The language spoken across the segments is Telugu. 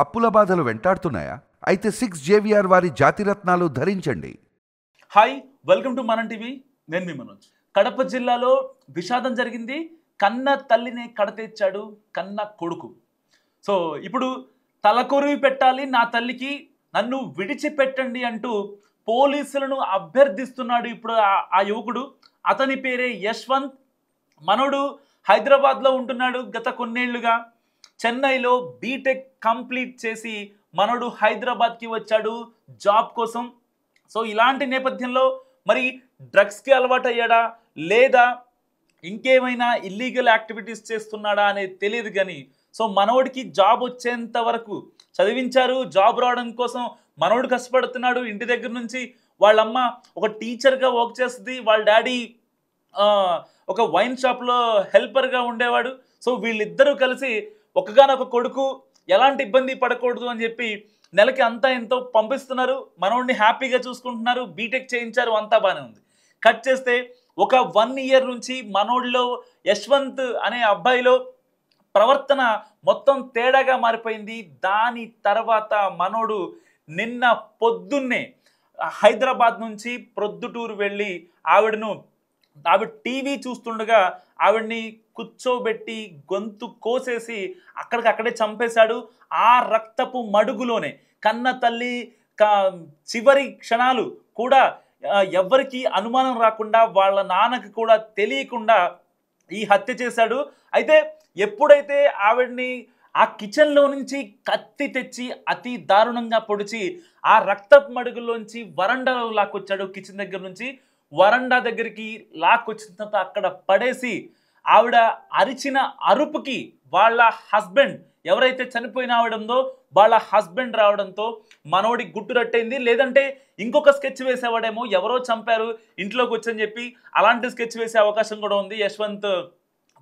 అప్పుల బాధలు వెంటాడుతున్నాయా? అయితే 6 JVR వారి జాతిరత్నాలు ధరించండి. హాయ్, వెల్కమ్ టు మనం టీవీ. నేను మీ మనోజ్. కడప జిల్లాలో విషాదం జరిగింది. కన్న తల్లిని కడతెచ్చాడు కన్న కొడుకు. సో ఇప్పుడు తలకొరివి పెట్టాలి నా తల్లికి, నన్ను విడిచిపెట్టండి అంటూ పోలీసులను అభ్యర్థిస్తున్నాడు ఇప్పుడు ఆ యువకుడు. అతని పేరే యశ్వంత్. మనోడు హైదరాబాద్లో ఉంటున్నాడు గత కొన్నేళ్లుగా. చెన్నైలో బీటెక్ కంప్లీట్ చేసి మనోడు హైదరాబాద్కి వచ్చాడు జాబ్ కోసం. సో ఇలాంటి నేపథ్యంలో మరి డ్రగ్స్కి అలవాటు అయ్యాడా లేదా ఇంకేమైనా ఇల్లీగల్ యాక్టివిటీస్ చేస్తున్నాడా అనేది తెలియదు. కానీ సో మనోడికి జాబ్ వచ్చేంత వరకు చదివించారు. జాబ్ రావడం కోసం మనోడు కష్టపడుతున్నాడు. ఇంటి దగ్గర నుంచి వాళ్ళమ్మ ఒక టీచర్గా వర్క్ చేస్తుంది, వాళ్ళ డాడీ ఒక వైన్ షాప్లో హెల్పర్గా ఉండేవాడు. సో వీళ్ళిద్దరూ కలిసి ఒకగానొక కొడుకు ఎలాంటి ఇబ్బంది పడకూడదు అని చెప్పి నెలకి అంతా ఎంతో పంపిస్తున్నారు. మనోడిని హ్యాపీగా చూసుకుంటున్నారు. బీటెక్ చేయించారు, అంతా బాగానే ఉంది. కట్ చేస్తే ఒక 1 year నుంచి మనోడిలో యశ్వంత్ అనే అబ్బాయిలో ప్రవర్తన మొత్తం తేడాగా మారిపోయింది. దాని తర్వాత మనోడు నిన్న పొద్దున్నే హైదరాబాద్ నుంచి ప్రొద్దుటూరు వెళ్ళి ఆవిడ టీవీ చూస్తుండగా ఆవిడ్ని కూర్చోబెట్టి గొంతు కోసేసి అక్కడికక్కడే చంపేశాడు. ఆ రక్తపు మడుగులోనే కన్న తల్లి చివరి క్షణాలు కూడా ఎవ్వరికి అనుమానం రాకుండా, వాళ్ళ నాన్నకి కూడా తెలియకుండా ఈ హత్య చేశాడు. అయితే ఎప్పుడైతే ఆవిడ్ని ఆ కిచెన్లో నుంచి కత్తి తెచ్చి అతి దారుణంగా పొడిచి ఆ రక్తపు మడుగులోంచి వరండాలో లాక్కొచ్చాడు. కిచెన్ దగ్గర నుంచి వరండా దగ్గరికి లాక్కొచ్చిన తర్వాత అక్కడ పడేసి ఆవిడ అరిచిన అరుపుకి వాళ్ళ హస్బెండ్ ఎవరైతే చనిపోయిన ఆవిడందో వాళ్ళ హస్బెండ్ రావడంతో మనోడి గుట్టు రట్టయింది. లేదంటే ఇంకొక స్కెచ్ వేసేవాడేమో, ఎవరో చంపారు ఇంట్లోకి వచ్చని చెప్పి అలాంటి స్కెచ్ వేసే అవకాశం కూడా ఉంది యశ్వంత్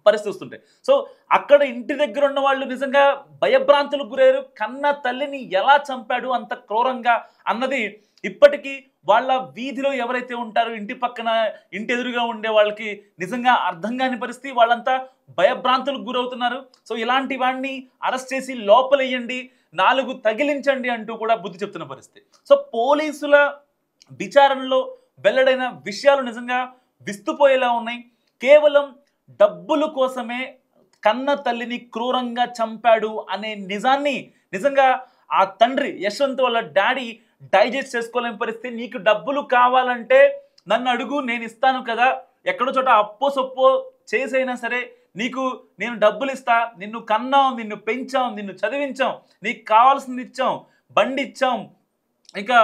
పరిస్థితి వస్తుంటే. సో అక్కడ ఇంటి దగ్గర ఉన్న వాళ్ళు నిజంగా భయభ్రాంతులకు గురయ్యారు. కన్న తల్లిని ఎలా చంపాడు అంత క్రూరంగా అన్నది ఇప్పటికీ వాళ్ళ వీధిలో ఎవరైతే ఉంటారో ఇంటి పక్కన ఇంటి ఎదురుగా ఉండే వాళ్ళకి నిజంగా అర్థం కాని పరిస్థితి. వాళ్ళంతా భయభ్రాంతులకు గురవుతున్నారు. సో ఇలాంటి వాడిని అరెస్ట్ చేసి లోపలేయండి, 4 తగిలించండి అంటూ కూడా బుద్ధి చెప్తున్న పరిస్థితి. సో పోలీసుల విచారణలో వెల్లడైన విషయాలు నిజంగా విస్తుపోయేలా ఉన్నాయి. కేవలం డబ్బుల కోసమే కన్న తల్లిని క్రూరంగా చంపాడు అనే నిజాన్ని నిజంగా ఆ తండ్రి యశ్వంత్ వాళ్ళ డాడీ డైజెస్ట్ చేసుకోలేని పరిస్థితి. నీకు డబ్బులు కావాలంటే నన్ను అడుగు, నేను ఇస్తాను కదా, ఎక్కడో చోట అప్పో సొప్పో చేసైనా సరే నేను డబ్బులు ఇస్తా, నిన్ను కన్నాం, నిన్ను పెంచాం, నిన్ను చదివించాం, నీకు కావాల్సింది ఇచ్చాం, బండి ఇచ్చాం, ఇంకా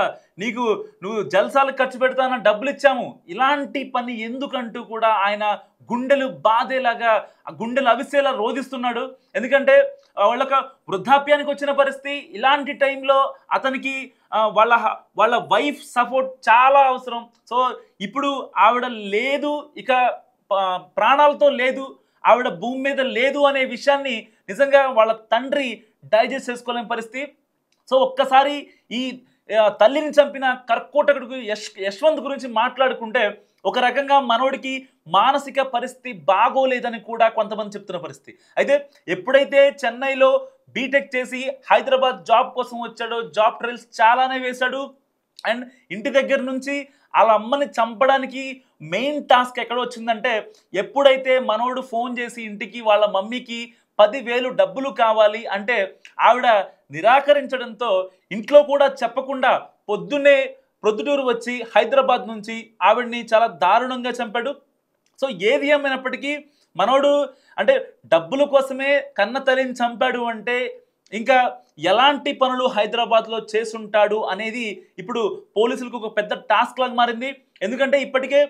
నువ్వు జల్సాలకు ఖర్చు పెడతాన డబ్బులు ఇచ్చాము, ఇలాంటి పని ఎందుకంటూ కూడా ఆయన గుండెలు బాధేలాగా గుండెలు అవిసేలా రోధిస్తున్నాడు. ఎందుకంటే వాళ్ళక వృద్ధాప్యానికి వచ్చిన పరిస్థితి. ఇలాంటి టైంలో అతనికి వాళ్ళ వైఫ్ సపోర్ట్ చాలా అవసరం. సో ఇప్పుడు ఆవిడ లేదు, ఇక ప్రాణాలతో లేదు, ఆవిడ భూమి మీద లేదు అనే విషయాన్ని నిజంగా వాళ్ళ తండ్రి డైజెస్ట్ చేసుకోలేని పరిస్థితి. సో ఒక్కసారి ఈ తల్లిని చంపిన కర్కోటకుడు యశ్వంత్ గురించి మాట్లాడుకుంటే ఒక రకంగా మనోడికి మానసిక పరిస్థితి బాగోలేదని కూడా కొంతమంది చెప్తున్న పరిస్థితి. అయితే ఎప్పుడైతే చెన్నైలో బీటెక్ చేసి హైదరాబాద్ జాబ్ కోసం వచ్చాడో జాబ్ ట్రయల్స్ చాలానే వేశాడు. అండ్ ఇంటి దగ్గర నుంచి వాళ్ళ అమ్మని చంపడానికి మెయిన్ టాస్క్ ఎక్కడ వచ్చిందంటే, ఎప్పుడైతే మనోడు ఫోన్ చేసి ఇంటికి వాళ్ళ మమ్మీకి 10,000 డబ్బులు కావాలి అంటే ఆవిడ నిరాకరించడంతో ఇంట్లో కూడా చెప్పకుండా పొద్దున్నే ప్రొద్దుటూరు వచ్చి హైదరాబాద్ నుంచి ఆవిడ్ని చాలా దారుణంగా చంపాడు. సో ఏది ఏమైనప్పటికీ మనోడు అంటే డబ్బుల కోసమే కన్న తల్లిని చంపాడు అంటే ఇంకా ఎలాంటి పనులు హైదరాబాద్లో చేసుంటాడు అనేది ఇప్పుడు పోలీసులకు ఒక పెద్ద టాస్క్ లాగా మారింది. ఎందుకంటే ఇప్పటికే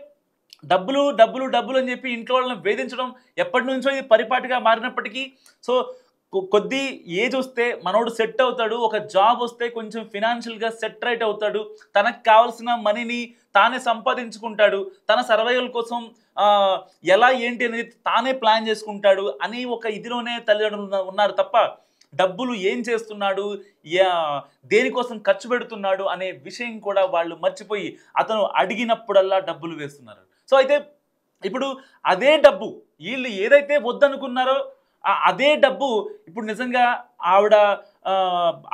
డబ్బులు డబ్బులు డబ్బులు అని చెప్పి ఇంట్లో వాళ్ళని వేధించడం ఎప్పటి నుంచో ఇది పరిపాటిగా మారినప్పటికీ సో కొద్ది ఏజ్ వస్తే మనోడు సెట్ అవుతాడు, ఒక జాబ్ వస్తే కొంచెం ఫినాన్షియల్గా సెట్ రైట్ అవుతాడు, తనకు కావాల్సిన మనీని తానే సంపాదించుకుంటాడు, తన సర్వైవల్ కోసం ఎలా ఏంటి అనేది తానే ప్లాన్ చేసుకుంటాడు అని ఒక ఇదిలోనే తల్లిదండ్రులు ఉన్నారు తప్ప డబ్బులు ఏం చేస్తున్నాడు, దేనికోసం ఖర్చు పెడుతున్నాడు అనే విషయం కూడా వాళ్ళు మర్చిపోయి అతను అడిగినప్పుడల్లా డబ్బులు వేస్తున్నారు. సో అయితే ఇప్పుడు అదే డబ్బు వీళ్ళు ఏదైతే వద్దనుకున్నారో అదే డబ్బు ఇప్పుడు నిజంగా ఆవిడ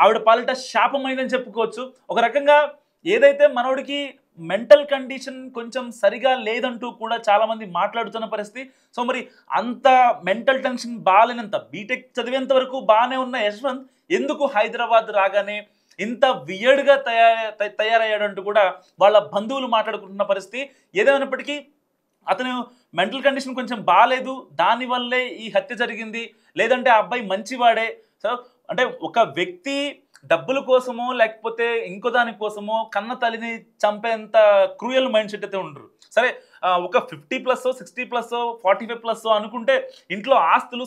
ఆవిడ పాలిట శాపమైందని చెప్పుకోవచ్చు. ఒక రకంగా ఏదైతే మనోడికి మెంటల్ కండిషన్ కొంచెం సరిగా లేదంటూ కూడా చాలామంది మాట్లాడుతున్న పరిస్థితి. సో మరి అంత మెంటల్ టెన్షన్ బాగాలేనంత బీటెక్ చదివేంత వరకు బాగానే ఉన్న యశ్వంత్ ఎందుకు హైదరాబాద్ రాగానే ఇంత వియర్డ్గా తయారయ్యాడంటూ కూడా వాళ్ళ బంధువులు మాట్లాడుకుంటున్న పరిస్థితి. ఏదేమైనప్పటికీ అతను మెంటల్ కండిషన్ కొంచెం బాగాలేదు, దానివల్లే ఈ హత్య జరిగింది, లేదంటే ఆ అబ్బాయి మంచివాడే. సో అంటే ఒక వ్యక్తి డబ్బుల కోసమో లేకపోతే ఇంకో దానికోసమో కన్న తల్లిని చంపేంత క్రూయల్ మైండ్ సెట్ అయితే ఉండరు. సరే ఒక 50+ 60+ 45+ అనుకుంటే ఇంట్లో ఆస్తులు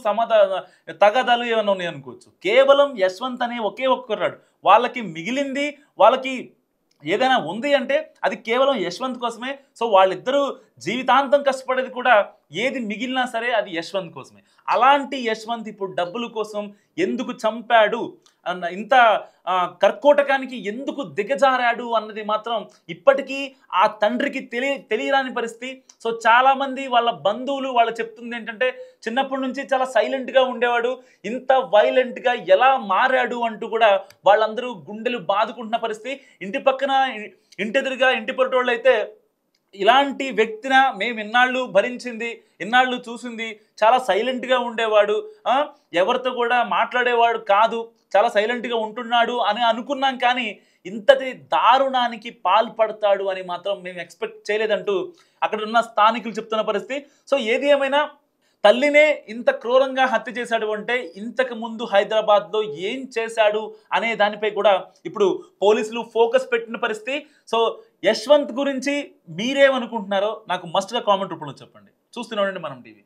తగాదాలు ఏమైనా ఉన్నాయి అనుకోవచ్చు. కేవలం యశ్వంత్ అనే ఒకే ఒక్కరాడు వాళ్ళకి మిగిలింది, వాళ్ళకి ఏదైనా ఉంది అంటే అది కేవలం యశ్వంత్ కోసమే. సో వాళ్ళిద్దరూ జీవితాంతం కష్టపడేది కూడా ఏది మిగిలినా సరే అది యశ్వంత్ కోసమే. అలాంటి యశ్వంత్ ఇప్పుడు డబ్బుల కోసం ఎందుకు చంపాడు అన్న ఇంత కర్కోటకానికి ఎందుకు దిగజారాడు అన్నది మాత్రం ఇప్పటికీ ఆ తండ్రికి తెలియరాని పరిస్థితి. సో చాలామంది వాళ్ళ బంధువులు వాళ్ళు చెప్తుంది ఏంటంటే చిన్నప్పటి నుంచి చాలా సైలెంట్గా ఉండేవాడు, ఇంత వైలెంట్గా ఎలా మారాడు అంటూ కూడా వాళ్ళందరూ గుండెలు బాదుకుంటున్న పరిస్థితి. ఇంటి పక్కన ఇంటెదురుగా ఇంటి పొరటోళ్ళు అయితే ఇలాంటి వ్యక్తిన మేము ఇన్నాళ్ళు భరించింది, ఇన్నాళ్ళు చూసింది, చాలా సైలెంట్గా ఉండేవాడు, ఎవరితో కూడా మాట్లాడేవాడు కాదు, చాలా సైలెంట్గా ఉంటున్నాడు అని అనుకున్నాం, కానీ ఇంతటి దారుణానికి పాల్పడతాడు అని మాత్రం మేము ఎక్స్పెక్ట్ చేయలేదంటూ అక్కడ ఉన్న స్థానికులు చెప్తున్న పరిస్థితి. సో ఏది ఏమైనా తల్లినే ఇంత క్రూరంగా హత్య చేశాడు అంటే ఇంతకు ముందు హైదరాబాద్లో ఏం చేశాడు అనే దానిపై కూడా ఇప్పుడు పోలీసులు ఫోకస్ పెట్టిన పరిస్థితి. సో యశ్వంత్ గురించి మీరేమనుకుంటున్నారో నాకు మస్ట్గా కామెంట్ రూపంలో చెప్పండి. చూస్తూనే ఉండండి మనం టీవీ.